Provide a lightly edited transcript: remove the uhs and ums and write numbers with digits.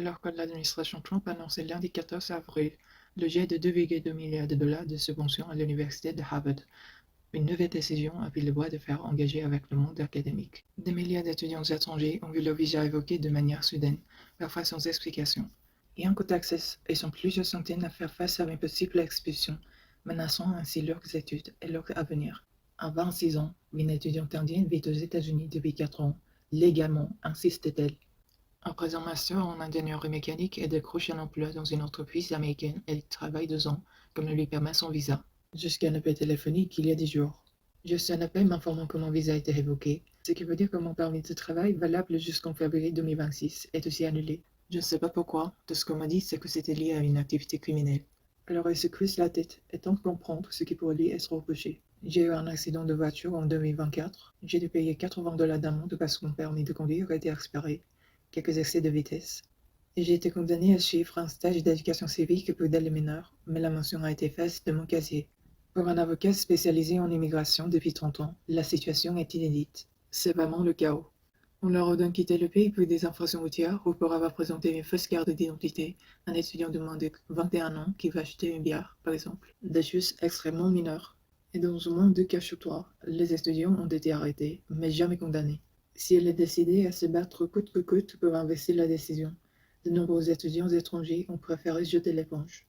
Alors que l'administration Trump annonçait lundi 14 avril le jet de 2,2 milliards de dollars de subventions à l'université de Harvard, une nouvelle décision a vu le bois de fer engagé avec le monde académique. Des milliers d'étudiants étrangers ont vu leur visa évoqué de manière soudaine, parfois sans explication. Ian Texas et sont plusieurs centaines à faire face à une possible expulsion, menaçant ainsi leurs études et leur avenir. À 26 ans, une étudiante indienne vit aux États-Unis depuis 4 ans, légalement, insiste-t-elle. Après un master en ingénierie mécanique et décroche un emploi dans une entreprise américaine, elle travaille 2 ans, comme le lui permet son visa. Jusqu'à un appel téléphonique il y a 10 jours. Juste un appel m'informant que mon visa a été révoqué, ce qui veut dire que mon permis de travail valable jusqu'en février 2026 est aussi annulé. Je ne sais pas pourquoi, tout ce qu'on m'a dit c'est que c'était lié à une activité criminelle. Alors elle se creuse la tête et tente de comprendre ce qui pourrait lui être reproché. J'ai eu un accident de voiture en 2024. J'ai dû payer 80 dollars d'amende parce que mon permis de conduire a été expiré. Quelques excès de vitesse. Et j'ai été condamné à suivre un stage d'éducation civique pour aider les mineurs, mais la mention a été faite de mon casier. Pour un avocat spécialisé en immigration depuis 30 ans, la situation est inédite. C'est vraiment le chaos. On leur ordonne de quitter le pays pour des infractions routières ou pour avoir présenté une fausse carte d'identité, un étudiant de moins de 21 ans qui va acheter une bière, par exemple. Des choses extrêmement mineures. Et dans au moins 2 cas sur 3, les étudiants ont été arrêtés, mais jamais condamnés. Si elle est décidée à se battre coûte que coûte pour investir la décision, de nombreux étudiants étrangers ont préféré jeter l'éponge.